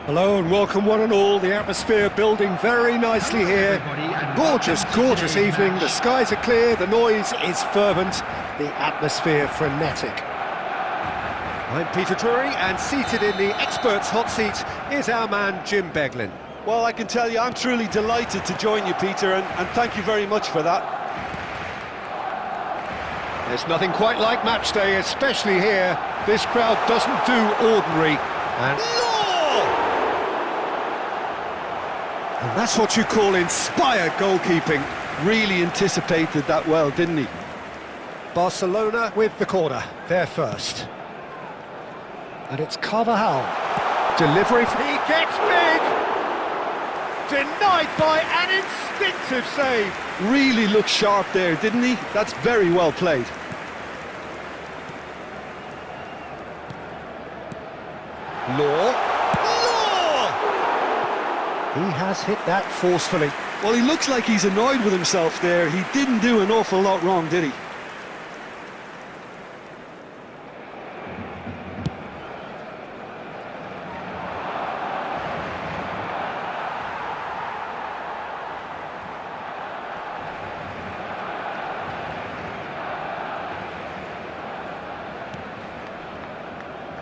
Hello and welcome one and all. The atmosphere building very nicely here. Gorgeous, gorgeous evening. The skies are clear, the noise is fervent, the atmosphere frenetic. I'm Peter Drury, and seated in the experts' hot seat is our man Jim Beglin. Well, I can tell you I'm truly delighted to join you, Peter, and thank you very much for that. There's nothing quite like match day, especially here. This crowd doesn't do ordinary. And that's what you call inspired goalkeeping. Really anticipated that well, didn't he? Barcelona with the corner, they're first. And it's Carvajal. Delivery, he gets big! Denied by an instinctive save. Really looked sharp there, didn't he? That's very well played. Law. He has hit that forcefully. Well, he looks like he's annoyed with himself there. He didn't do an awful lot wrong, did he?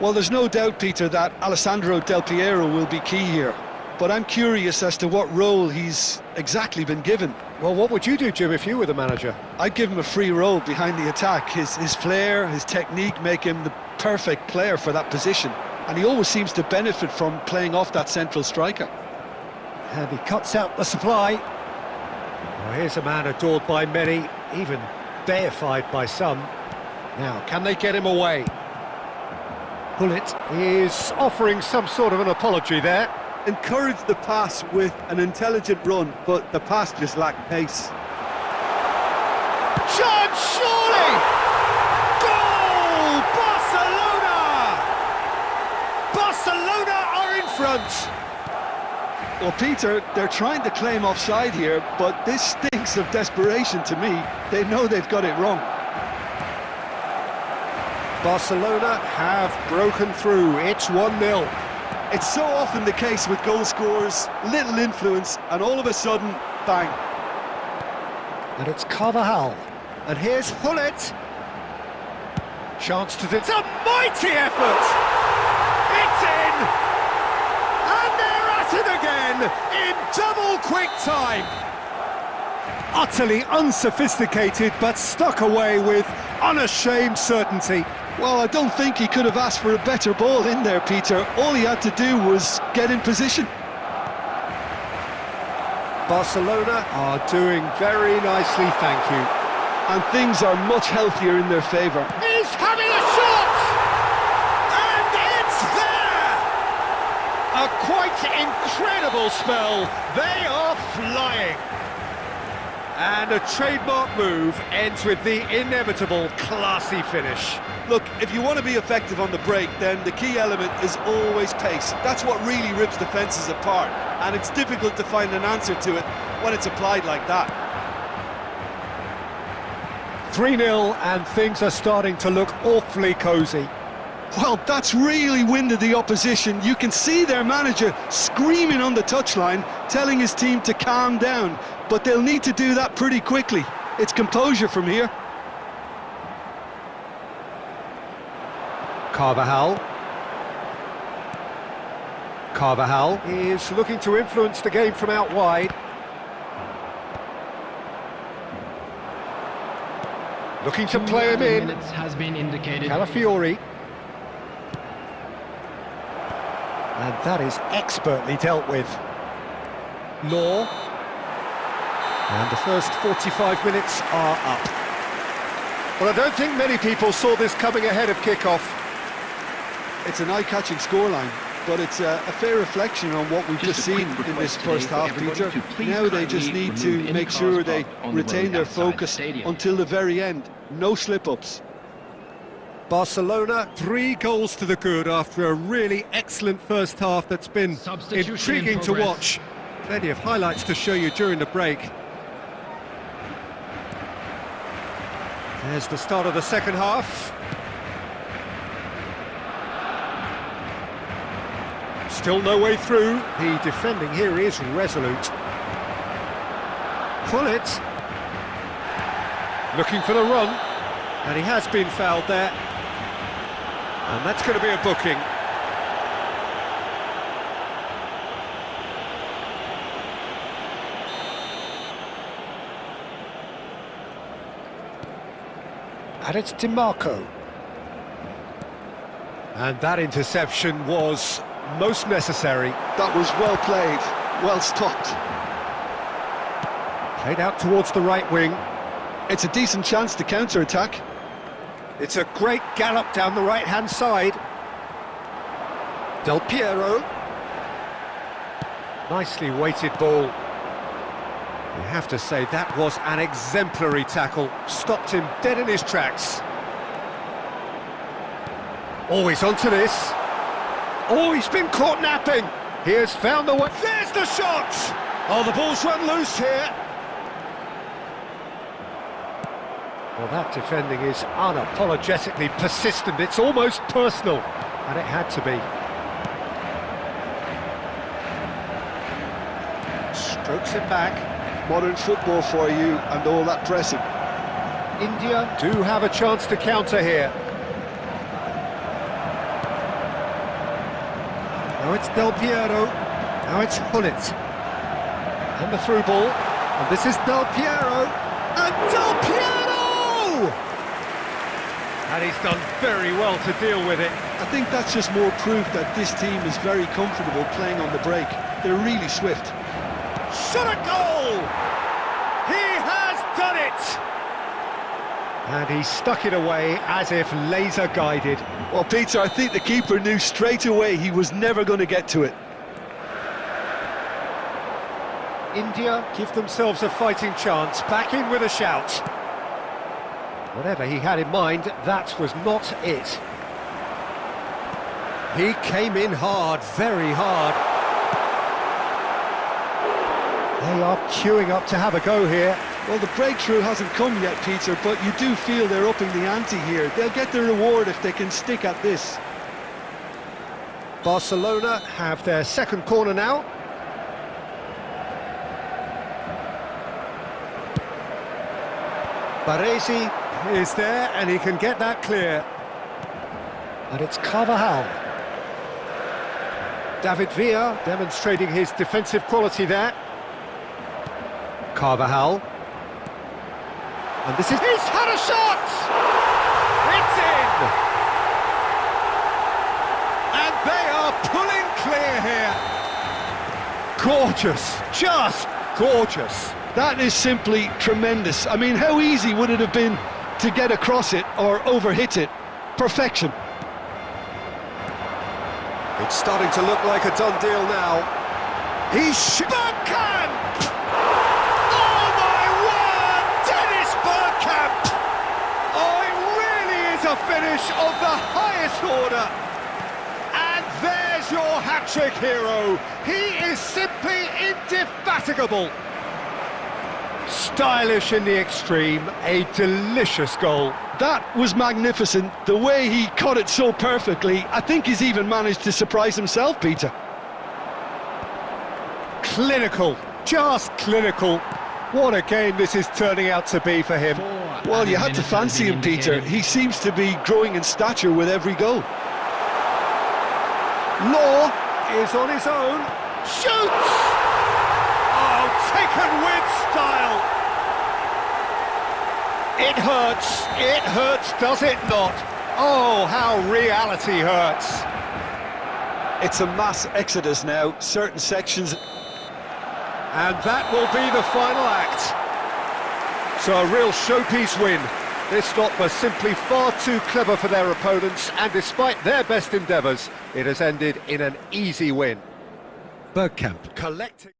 Well, there's no doubt, Peter, that Alessandro Del Piero will be key here. But I'm curious as to what role he's exactly been given. Well, what would you do, Jim, if you were the manager? I'd give him a free role behind the attack. His flair, his technique make him the perfect player for that position. And he always seems to benefit from playing off that central striker. And he cuts out the supply. Well, here's a man adored by many, even deified by some. Now, can they get him away? Bullet is offering some sort of an apology there. Encouraged the pass with an intelligent run, but the pass just lacked pace. Shot, surely! Goal! Barcelona! Barcelona are in front! Well, Peter, they're trying to claim offside here, but this stinks of desperation to me. They know they've got it wrong. Barcelona have broken through. It's 1-0. It's so often the case with goal scorers, little influence, and all of a sudden, bang. And it's Carvajal. And here's Hullet. Chance to... It's a mighty effort! It's in! And they're at it again, in double quick time! Utterly unsophisticated, but stuck away with unashamed certainty. Well, I don't think he could have asked for a better ball in there, Peter. All he had to do was get in position. Barcelona are doing very nicely, thank you. And things are much healthier in their favour. He's having a shot! And it's there! A quite incredible spell. They are flying. And a trademark move ends with the inevitable classy finish. Look, if you want to be effective on the break, then the key element is always pace. That's what really rips defences apart, and it's difficult to find an answer to it when it's applied like that. 3-0, and things are starting to look awfully cosy. Well, that's really winded the opposition. You can see their manager screaming on the touchline, telling his team to calm down, but they'll need to do that pretty quickly. It's composure from here. Carvajal is looking to influence the game from out wide. Looking to play him in. Has been indicated. Calafiori. And that is expertly dealt with. Law. And the first 45 minutes are up. Well, I don't think many people saw this coming ahead of kickoff. It's an eye-catching scoreline, but it's a fair reflection on what we've just seen in this first half, Peter. Now they just need to make sure they retain their focus until the very end. No slip-ups. Barcelona, 3 goals to the good after a really excellent first half that's been intriguing to watch. Plenty of highlights to show you during the break. There's the start of the second half. Still no way through. The defending here is resolute. Pull it. Looking for the run. And he has been fouled there. And that's going to be a booking. And it's DiMarco. And that interception was most necessary. That was well played, well stopped. Played out towards the right wing. It's a decent chance to counter-attack. It's a great gallop down the right-hand side. Del Piero. Nicely weighted ball. You have to say that was an exemplary tackle. Stopped him dead in his tracks. Oh, he's onto this. Oh, he's been caught napping. He has found the way. There's the shot! Oh, the ball's run loose here. Well, that defending is unapologetically persistent. It's almost personal, and it had to be. Strokes it back. Modern football for you and all that pressing. India do have a chance to counter here. Now it's Del Piero. Now it's Hullet. And the through ball. And this is Del Piero. And Del Piero! And he's done very well to deal with it. I think that's just more proof that this team is very comfortable playing on the break. They're really swift. Shot a goal! He has done it! And he stuck it away as if laser guided. Well, Peter, I think the keeper knew straight away he was never going to get to it. India give themselves a fighting chance, back in with a shout. Whatever he had in mind, that was not it. He came in hard, very hard. They are queuing up to have a go here. Well, the breakthrough hasn't come yet, Peter, but you do feel they're upping the ante here. They'll get the reward if they can stick at this. Barcelona have their second corner now. Baresi is there, and he can get that clear. And it's Carvajal. David Villa demonstrating his defensive quality there. Carvajal. And this is... He's had a shot! It's in! And they are pulling clear here. Gorgeous, just gorgeous. That is simply tremendous. I mean, how easy would it have been to get across it or overhit it? Perfection. It's starting to look like a done deal now. He's... Bergkamp! Oh my word! Dennis Bergkamp! Oh, it really is a finish of the highest order. And there's your hat-trick hero. He is simply indefatigable. Stylish in the extreme, a delicious goal. That was magnificent. The way he caught it so perfectly, I think he's even managed to surprise himself, Peter. Clinical, just clinical. What a game this is turning out to be for him. Well, you had to fancy him, Peter. He seems to be growing in stature with every goal. Law is on his own. Shoots! Oh, taken with style. It hurts, does it not? Oh, how reality hurts. It's a mass exodus now, certain sections. And that will be the final act. So a real showpiece win. This lot was simply far too clever for their opponents, and despite their best endeavours, it has ended in an easy win. Bergkamp collecting...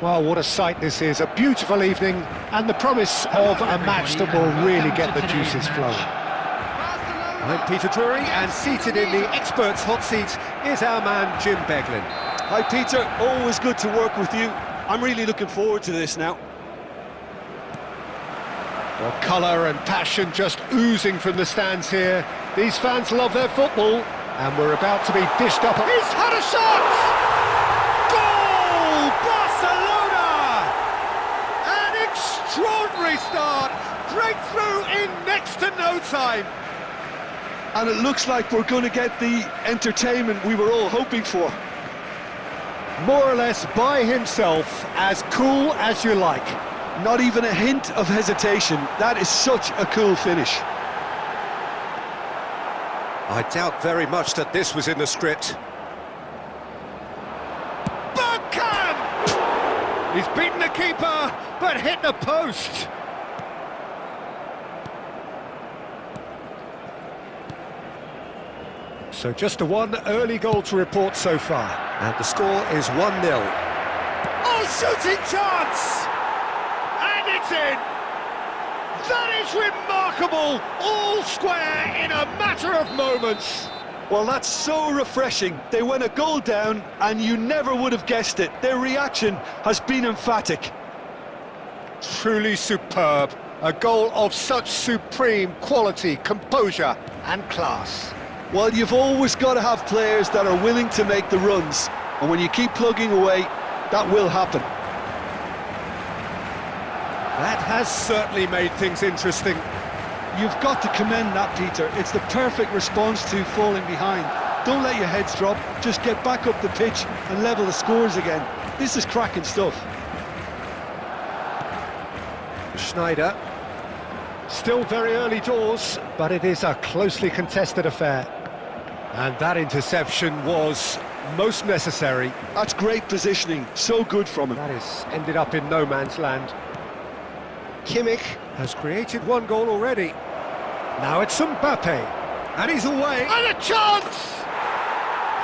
Well, what a sight this is, a beautiful evening, and the promise of a match that will really get the juices flowing. I'm Peter Drury, and seated in the experts' hot seat is our man Jim Beglin. Hi Peter, always good to work with you. I'm really looking forward to this now. Well, colour and passion just oozing from the stands here. These fans love their football, and we're about to be dished up. He's had a shot! Goal! Barcelona! An extraordinary start. Breakthrough in next to no time. And it looks like we're going to get the entertainment we were all hoping for. More or less by himself, as cool as you like. Not even a hint of hesitation. That is such a cool finish. I doubt very much that this was in the script. Bergkamp! He's beaten the keeper, but hit the post. So just a one early goal to report so far. And the score is 1-0. Oh, shooting chance! And it's in! That is remarkable! All square in a matter of moments. Well, that's so refreshing. They went a goal down and you never would have guessed it. Their reaction has been emphatic. Truly superb. A goal of such supreme quality, composure and class. Well, you've always got to have players that are willing to make the runs. And when you keep plugging away, that will happen. That has certainly made things interesting. You've got to commend that, Peter. It's the perfect response to falling behind. Don't let your heads drop. Just get back up the pitch and level the scores again. This is cracking stuff. Schneider. Still very early doors, but it is a closely contested affair. And that interception was most necessary. That's great positioning. So good from him. That has ended up in no man's land. Kimmich has created one goal already. Now it's Mbappe. And he's away. And a chance!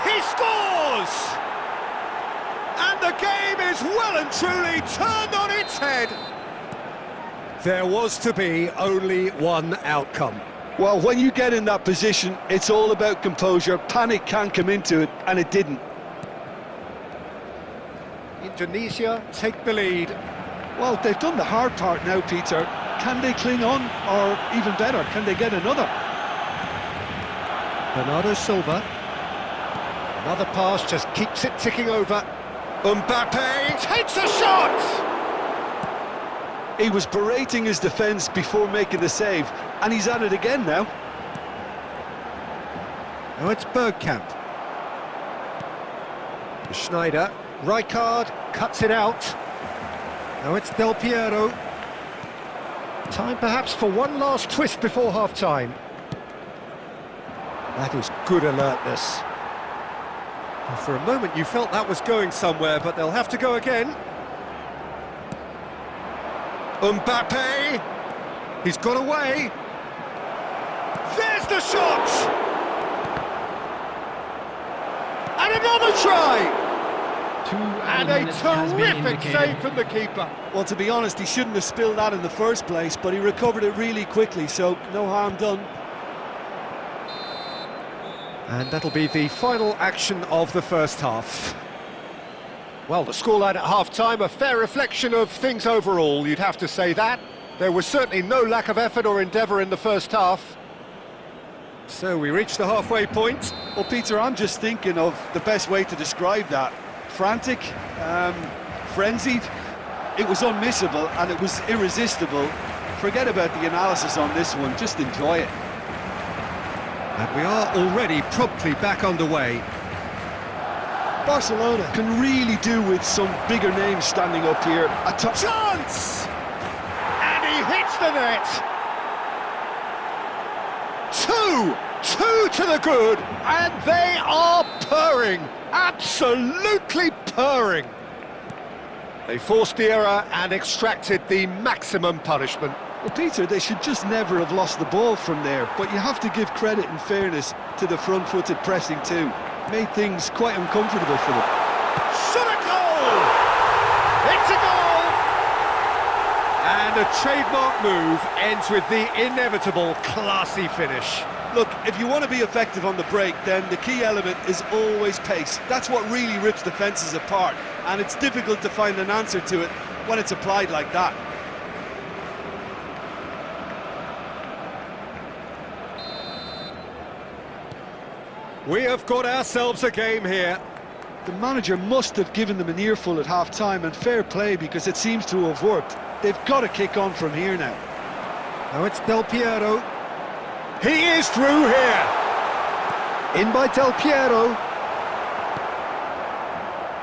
He scores! And the game is well and truly turned on its head. There was to be only one outcome. Well, when you get in that position, it's all about composure. Panic can't come into it, and it didn't. Indonesia take the lead. Well, they've done the hard part now, Peter. Can they cling on, or even better, can they get another? Bernardo Silva. Another pass just keeps it ticking over. Mbappe takes a shot! He was berating his defence before making the save, and he's at it again now. Now it's Bergkamp. Schneider. Rijkaard cuts it out. Now it's Del Piero. Time perhaps for one last twist before half-time. That is good alertness. Well, for a moment you felt that was going somewhere, but they'll have to go again. Mbappe! He's got away! There's the shot! And another try! And a terrific save from the keeper. Well, to be honest, he shouldn't have spilled that in the first place, but he recovered it really quickly, so no harm done. And that'll be the final action of the first half. Well, the scoreline at half-time, a fair reflection of things overall, you'd have to say that. There was certainly no lack of effort or endeavour in the first half. So we reached the halfway point. Well, Peter, I'm just thinking of the best way to describe that. Frantic, frenzied. It was unmissable and it was irresistible. Forget about the analysis on this one, just enjoy it. And we are already promptly back underway. Barcelona can really do with some bigger names standing up here. A chance! And he hits the net! Two to the good, and they are purring, absolutely purring. They forced the error and extracted the maximum punishment. Well, Peter, they should just never have lost the ball from there, but you have to give credit and fairness to the front-footed pressing too. Made things quite uncomfortable for them. Shot a goal! It's a goal! And a trademark move ends with the inevitable classy finish. Look, if you want to be effective on the break, then the key element is always pace. That's what really rips defences apart, and it's difficult to find an answer to it when it's applied like that. We have got ourselves a game here. The manager must have given them an earful at half-time, and fair play, because it seems to have worked. They've got to kick on from here now. Now it's Del Piero. He is through here. In by Del Piero.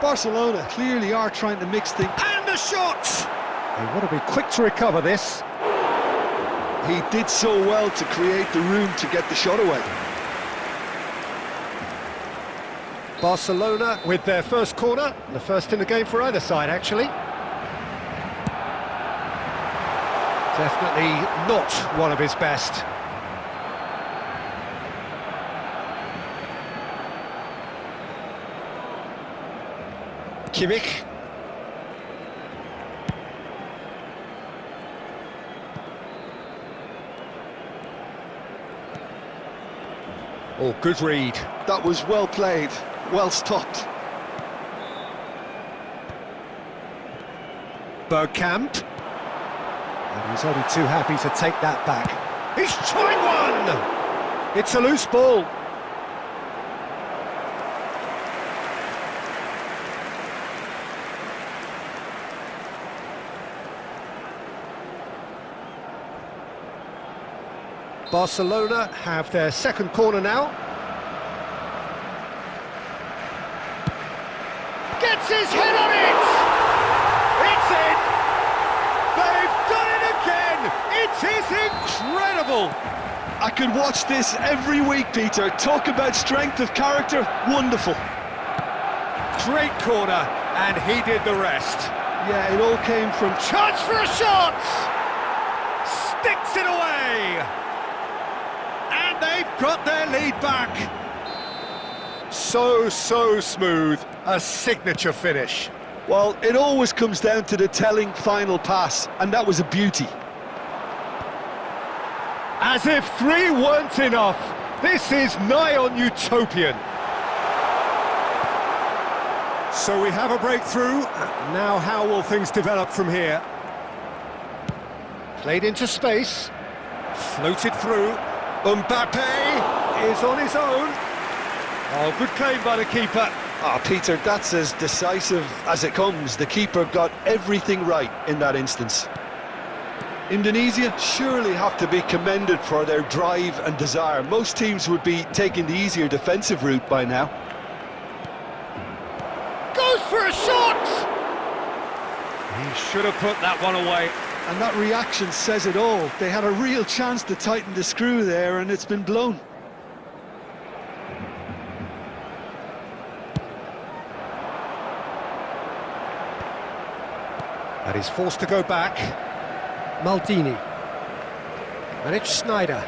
Barcelona clearly are trying to mix things. And the shot! They want to be quick to recover this. He did so well to create the room to get the shot away. Barcelona with their first corner, the first in the game for either side, actually. Definitely not one of his best. Kimmich. Oh, good read. That was well played, well stopped. Bergkamp. And he's only too happy to take that back. He's tried one! It's a loose ball. Barcelona have their second corner now. Gets his head on it! It's in! They've done it again! It is incredible! I could watch this every week, Peter. Talk about strength of character, wonderful. Great corner, and he did the rest. Yeah, it all came from... Chance for a shot! Sticks it away! And they've got their lead back. So smooth, a signature finish. Well, it always comes down to the telling final pass, and that was a beauty. As if three weren't enough, this is nigh on utopian. So we have a breakthrough. Now how will things develop from here? Played into space, floated through. Mbappe is on his own. Oh, good claim by the keeper. Peter, that's as decisive as it comes. The keeper got everything right in that instance. Indonesia surely have to be commended for their drive and desire. Most teams would be taking the easier defensive route by now. Goes for a shot! He should have put that one away. And that reaction says it all. They had a real chance to tighten the screw there, and it's been blown. And he's forced to go back. Maldini. And it's Schneider.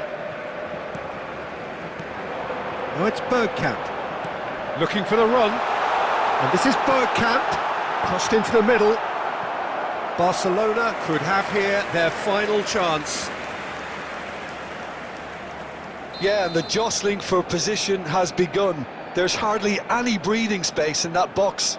Now it's Bergkamp. Looking for the run. And this is Bergkamp. Crossed into the middle. Barcelona could have here their final chance. Yeah, and the jostling for position has begun. There's hardly any breathing space in that box.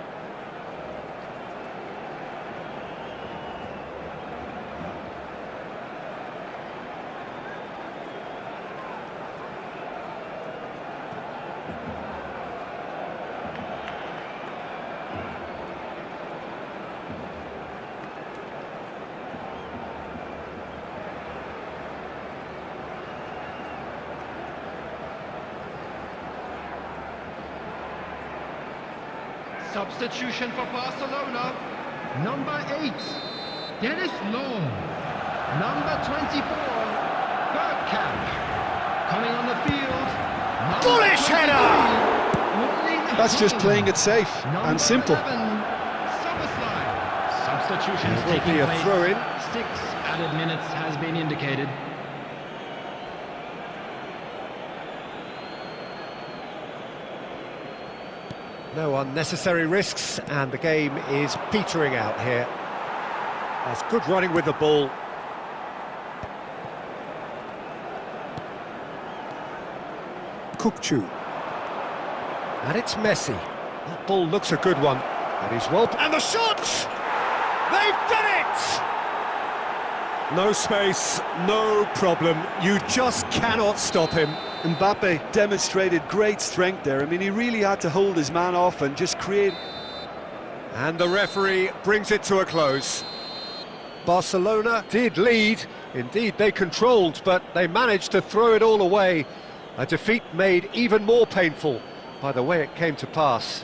Substitution for Barcelona. Number 8, Dennis Law. Number 24, Bergkamp. Coming on the field. Bullish header! That's just playing it safe and simple. Substitutions There will taking be a place. throw-in. 6 added minutes has been indicated. No unnecessary risks, and the game is petering out here. That's good running with the ball. Kupchu. And it's Messi. That ball looks a good one. And he's well... And the shot! They've done it! No space, no problem. You just cannot stop him. Mbappe demonstrated great strength there. I mean, he really had to hold his man off and just create... And the referee brings it to a close. Barcelona did lead. Indeed, they controlled, but they managed to throw it all away. A defeat made even more painful by the way it came to pass.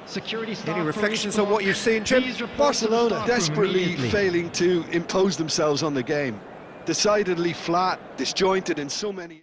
Security staff. Any reflections on what you've seen, Jim? Barcelona desperately failing to impose themselves on the game. Decidedly flat, disjointed in so many...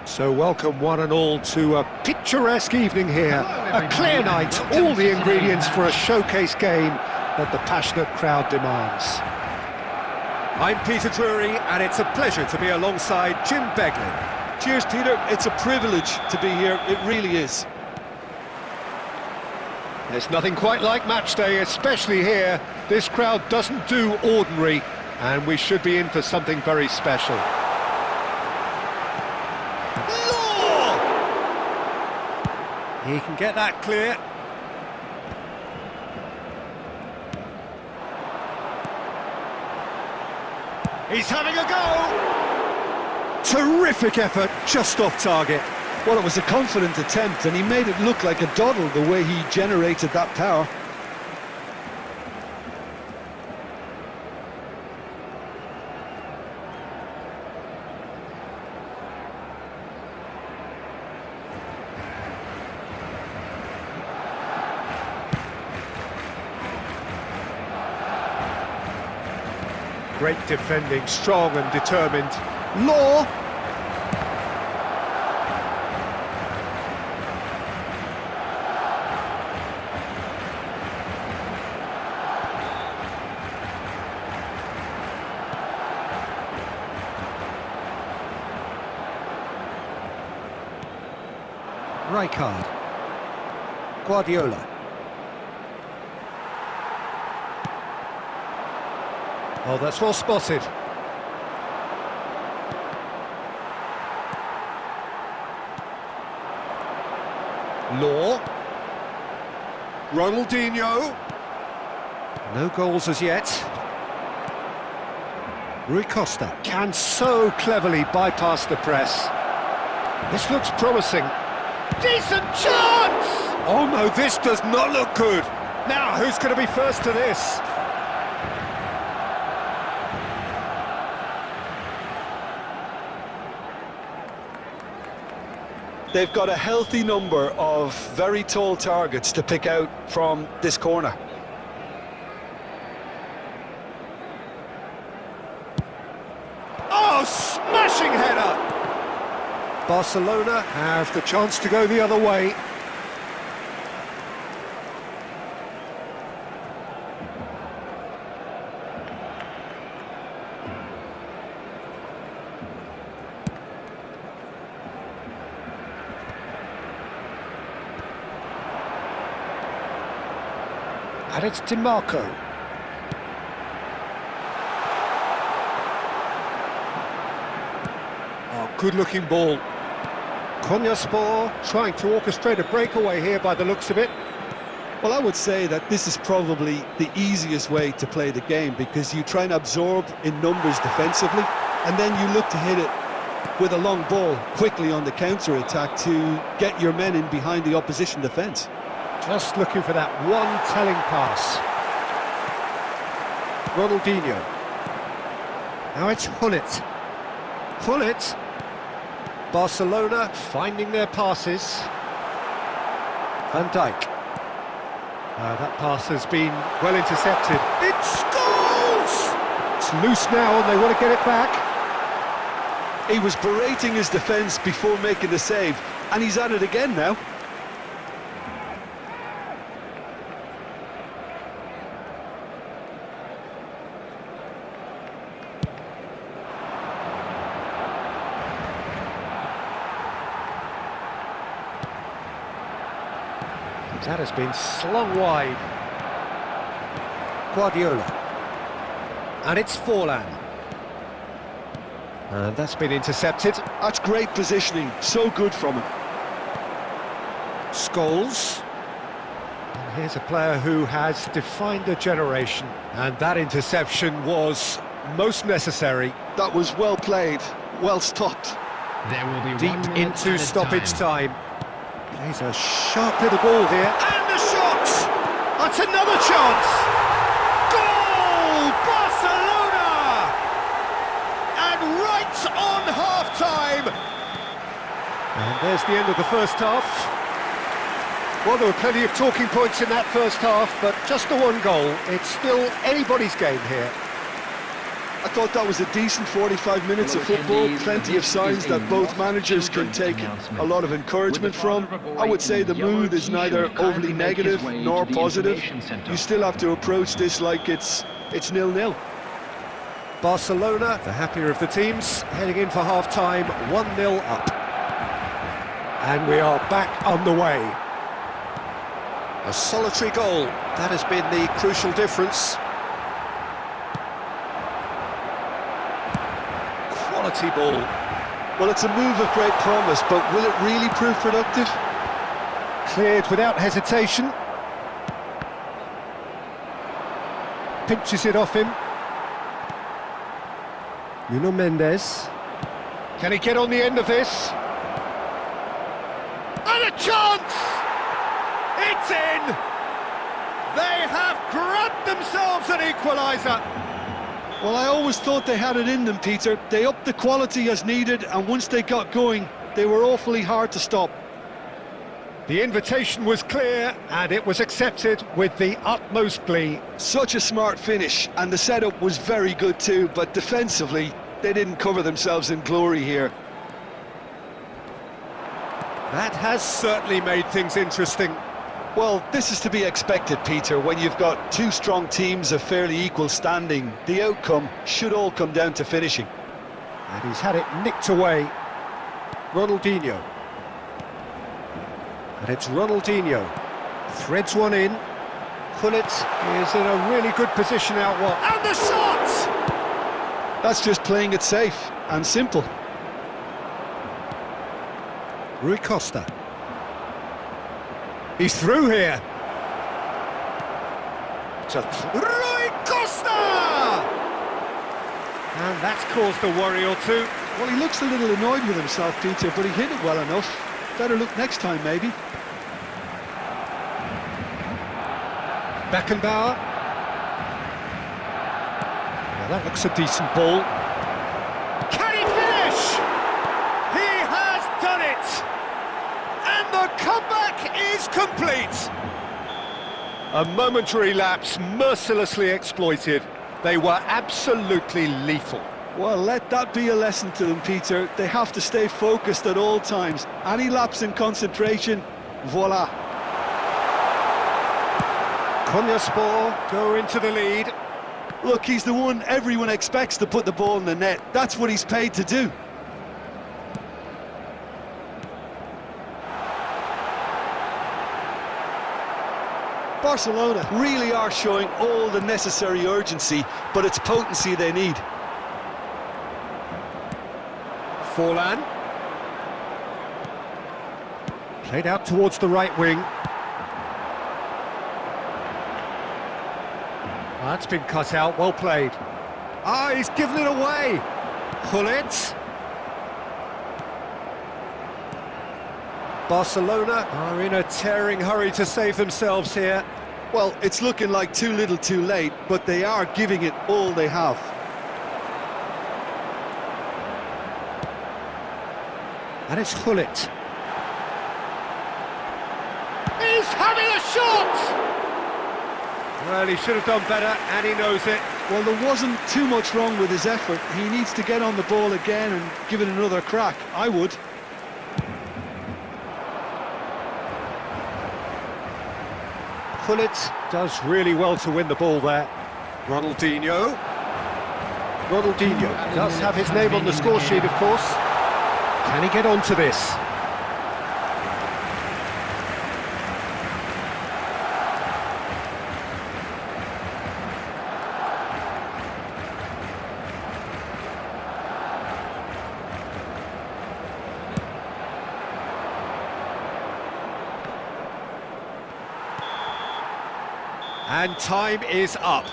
So welcome one and all to a picturesque evening here. A clear night, all the ingredients for a showcase game that the passionate crowd demands. I'm Peter Drury, and it's a pleasure to be alongside Jim Beglin. Cheers, Peter. It's a privilege to be here. It really is. There's nothing quite like match day, especially here. This crowd doesn't do ordinary, and we should be in for something very special. He can get that clear. He's having a go! Terrific effort, just off target. Well, it was a confident attempt, and he made it look like a doddle the way he generated that power. Great defending, strong and determined. Law. Rijkaard. Guardiola. Oh, that's well spotted. Law. Ronaldinho. No goals as yet. Rui Costa can so cleverly bypass the press. This looks promising. Decent chance! Oh no, this does not look good. Now, who's going to be first to this? They've got a healthy number of very tall targets to pick out from this corner. Oh, smashing header! Barcelona have the chance to go the other way. And it's DiMarco. Oh, good-looking ball. Konyaspor trying to orchestrate a breakaway here by the looks of it. Well, I would say that this is probably the easiest way to play the game, because you try and absorb in numbers defensively, and then you look to hit it with a long ball quickly on the counter-attack to get your men in behind the opposition defence. Just looking for that one telling pass. Ronaldinho. Now it's Hullet. Hullet. Barcelona finding their passes. Van Dijk. That pass has been well intercepted. It scores! It's loose now and they want to get it back. He was berating his defence before making the save, and he's at it again now. That has been slung wide. Guardiola. And it's Forlan. And that's been intercepted. That's great positioning, so good from him. Scholes. And here's a player who has defined a generation. And that interception was most necessary. That was well played, well stopped. There will be deep into stoppage time. Plays a sharp little ball here, and a shot! That's another chance! Goal! Barcelona! And right on half-time! And there's the end of the first half. Well, there were plenty of talking points in that first half, but just the one goal. It's still anybody's game here. I thought that was a decent 45 minutes of football, plenty of signs that both managers can take a lot of encouragement from. I would say the mood is neither overly negative nor positive. You still have to approach this like it's 0-0. Barcelona, the happier of the teams, heading in for half-time, 1-0 up. And we are back on the way. A solitary goal, that has been the crucial difference. Quality ball. Well, it's a move of great promise, but will it really prove productive? Cleared without hesitation. Pinches it off him. Nuno Mendes. Can he get on the end of this? And a chance! It's in! They have grabbed themselves an equaliser. Well, I always thought they had it in them, Peter. They upped the quality as needed, and once they got going, they were awfully hard to stop. The invitation was clear, and it was accepted with the utmost glee. Such a smart finish, and the setup was very good too, but defensively, they didn't cover themselves in glory here. That has certainly made things interesting. Well, this is to be expected, Peter. When you've got two strong teams of fairly equal standing, the outcome should all come down to finishing. And he's had it nicked away. Ronaldinho. And it's Ronaldinho. Threads one in. Gullit is in a really good position out wide. And the shot! That's just playing it safe and simple. Rui Costa. He's through here. To Rui Costa! And that's caused a worry or two. Well, he looks a little annoyed with himself, Peter, but he hit it well enough. Better look next time, maybe. Beckenbauer. Now that looks a decent ball. Can he finish? He has done it! And the comeback is complete! A momentary lapse mercilessly exploited. They were absolutely lethal. Well, let that be a lesson to them, Peter. They have to stay focused at all times. Any lapse in concentration, voila. Konyaspor go into the lead. Look, he's the one everyone expects to put the ball in the net. That's what he's paid to do. Barcelona really are showing all the necessary urgency, but it's potency they need. Forlan. Played out towards the right wing. That's been cut out, well played. Ah, he's given it away. Gullit. Barcelona are in a tearing hurry to save themselves here. Well, it's looking like too little too late, but they are giving it all they have. And it's Gullit. He's having a shot! Well, he should have done better, and he knows it. Well, there wasn't too much wrong with his effort. He needs to get on the ball again and give it another crack. I would. Gullit does really well to win the ball there. Ronaldinho. Ronaldinho does have his name on the score sheet, of course. Can he get onto this? And time is up.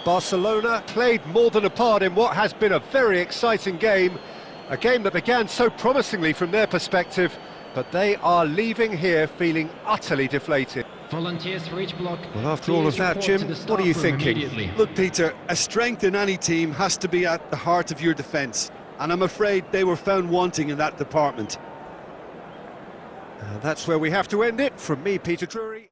Barcelona played more than a part in what has been a very exciting game. A game that began so promisingly from their perspective, but they are leaving here feeling utterly deflated. Volunteers for each block. Well, after all of that, Jim, what are you thinking? Look, Peter, a strength in any team has to be at the heart of your defence, and I'm afraid they were found wanting in that department. That's where we have to end it. From me, Peter Drury.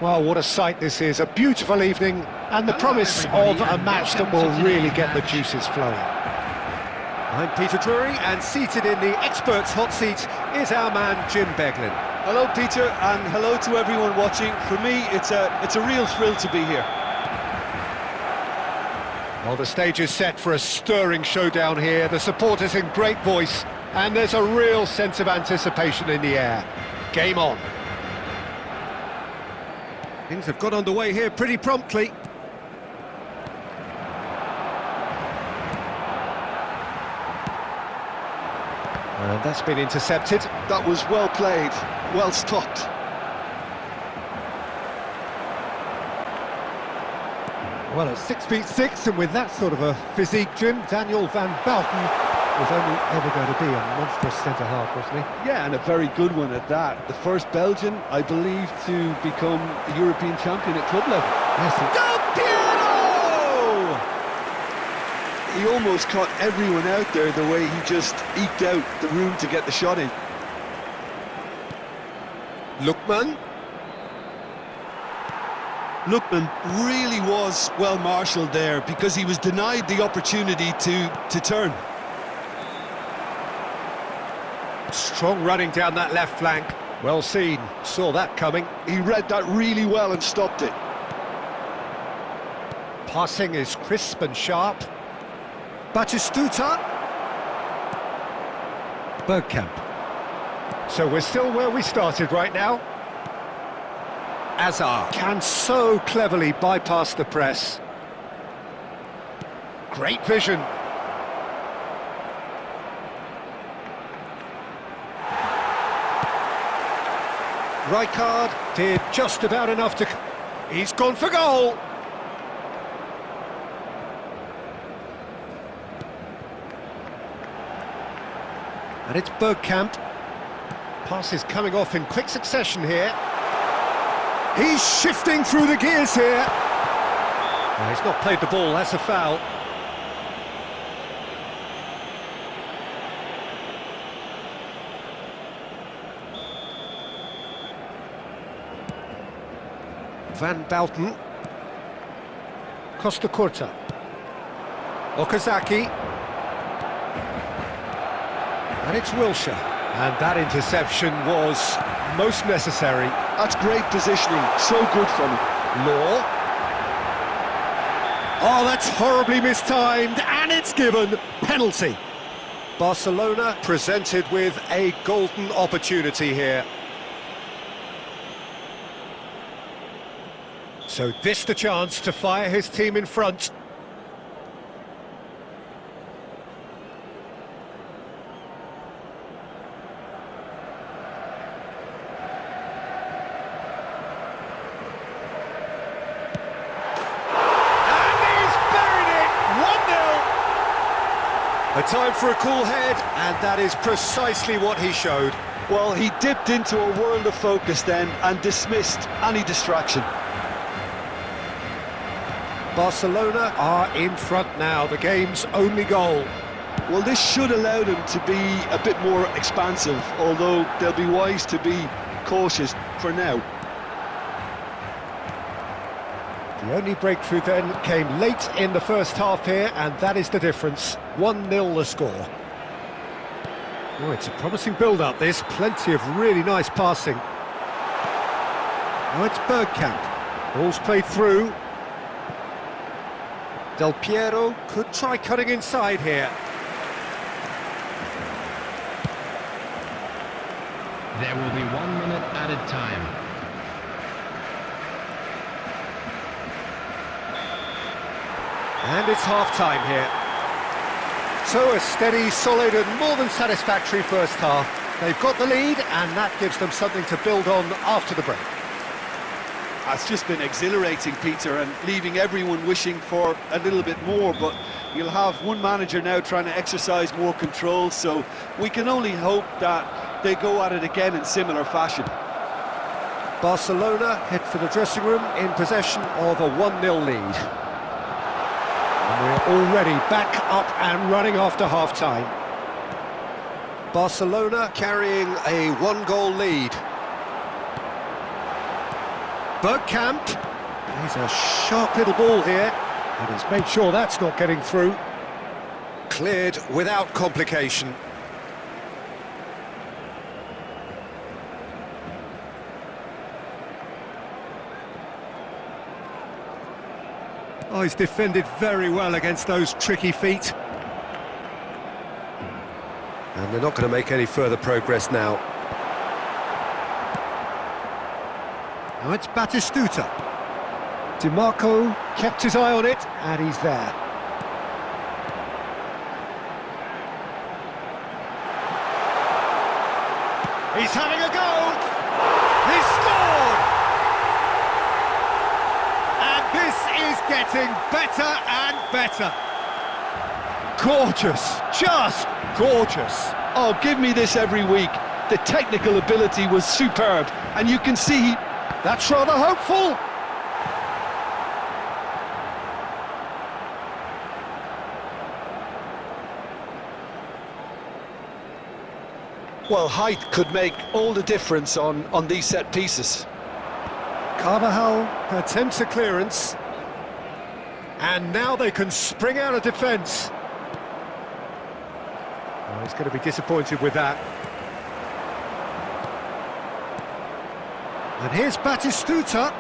Well, what a sight this is, a beautiful evening, and the promise of a match that will really get the juices flowing. I'm Peter Drury, and seated in the experts' hot seat is our man Jim Beglin. Hello, Peter, and hello to everyone watching. For me, it's a real thrill to be here. Well, the stage is set for a stirring showdown here. The supporters in great voice, and there's a real sense of anticipation in the air. Game on. Things have got underway here pretty promptly. And that's been intercepted. That was well played, well stopped. Well, at 6'6", and with that sort of a physique, Jim, Daniel van Bouten was only ever going to be a monstrous centre-half, wasn't he? Yeah, and a very good one at that. The first Belgian, I believe, to become a European champion at club level. Yes, He almost caught everyone out there the way he just eked out the room to get the shot in. Lookman. Lookman really was well marshalled there because he was denied the opportunity to turn. Strong running down that left flank. Well seen, saw that coming. He read that really well and stopped it. Passing is crisp and sharp. Batistuta. Bergkamp. So we're still where we started right now. Azar can so cleverly bypass the press. Great vision. Rijkaard did just about enough to... He's gone for goal! And it's Bergkamp. Pass is coming off in quick succession here. He's shifting through the gears here. No, he's not played the ball, that's a foul. Van Bouten. Costa Curta. Okazaki. And it's Wilshere. And that interception was most necessary. That's great positioning, so good from him. Law. Oh, that's horribly mistimed, and it's given. Penalty. Barcelona presented with a golden opportunity here. So this the chance to fire his team in front. A time for a cool head, and that is precisely what he showed. Well, he dipped into a world of focus then and dismissed any distraction. Barcelona are in front now, the game's only goal. Well, this should allow them to be a bit more expansive, although they'll be wise to be cautious for now. The only breakthrough then came late in the first half here, and that is the difference. 1-0 the score. Oh, it's a promising build-up, this. Plenty of really nice passing. Oh, it's Bergkamp. Ball's played through. Del Piero could try cutting inside here. There will be 1 minute added time. And it's half-time here. So a steady, solid and more than satisfactory first half. They've got the lead, and that gives them something to build on after the break. It's just been exhilarating, Peter, and leaving everyone wishing for a little bit more, but you'll have one manager now trying to exercise more control, so we can only hope that they go at it again in similar fashion. Barcelona head for the dressing room in possession of a 1-0 lead. And we're already back up and running after half-time. Barcelona carrying a 1-goal lead. Bergkamp. He's a sharp little ball here, and he's made sure that's not getting through. Cleared without complication. Oh, he's defended very well against those tricky feet. And they're not going to make any further progress now. Now it's Batistuta. DiMarco kept his eye on it, and he's there. He's having a go! He's scored! And this is getting better and better. Gorgeous, just gorgeous. Oh, give me this every week. The technical ability was superb, and you can see... That's rather hopeful. Well, height could make all the difference on these set pieces. Carvajal attempts a clearance. And now they can spring out of defence. Oh, he's going to be disappointed with that. And here's Batistuta.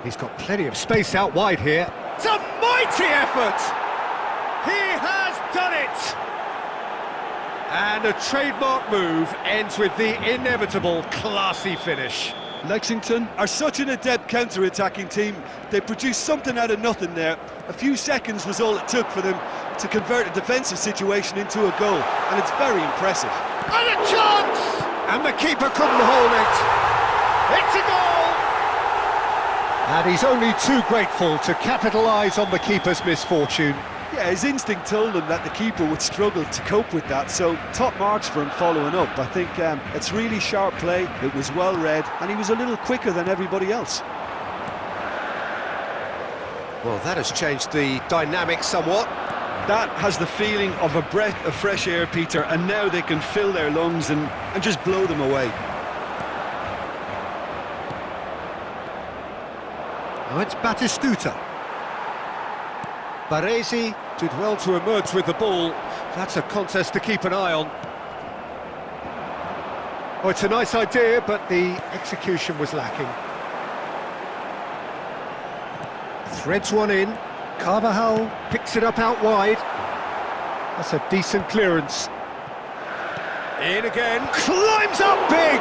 He's got plenty of space out wide here. It's a mighty effort! He has done it! And a trademark move ends with the inevitable classy finish. Lexington are such an adept counter-attacking team. They produced something out of nothing there. A few seconds was all it took for them to convert a defensive situation into a goal, and it's very impressive. And a chance! And the keeper couldn't hold it. It's a goal! And he's only too grateful to capitalise on the keeper's misfortune. Yeah, his instinct told him that the keeper would struggle to cope with that, so top marks for him following up. I think it's really sharp play, it was well read, and he was a little quicker than everybody else. Well, that has changed the dynamic somewhat. That has the feeling of a breath of fresh air, Peter, and now they can fill their lungs and just blow them away. Now it's Batistuta. Baresi did well to emerge with the ball. That's a contest to keep an eye on. Oh, it's a nice idea, but the execution was lacking. Threads one in. Carvajal picks it up out wide. That's a decent clearance. In again, climbs up big!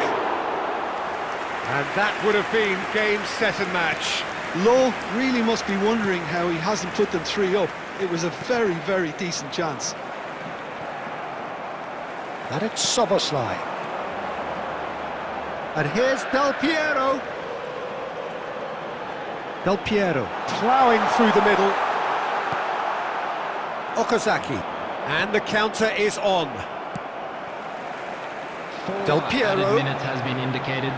And that would have been game, set and match. Law really must be wondering how he hasn't put them 3 up. It was a very, very decent chance. And it's Soboslai. And here's Del Piero. Del Piero ploughing through the middle. Okazaki. And the counter is on. Del Piero. Added minutes has been indicated.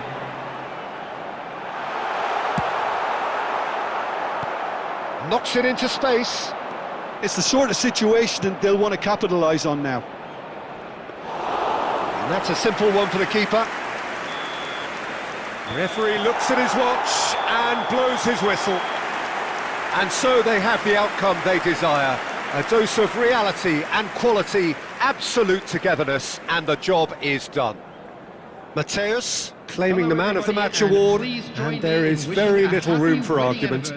Knocks it into space. It's the sort of situation they'll want to capitalise on now. And that's a simple one for the keeper. The referee looks at his watch and blows his whistle. And so they have the outcome they desire. A dose of reality and quality, absolute togetherness, and the job is done. Mateus claiming the Man of the Match award, and there is very little room for argument.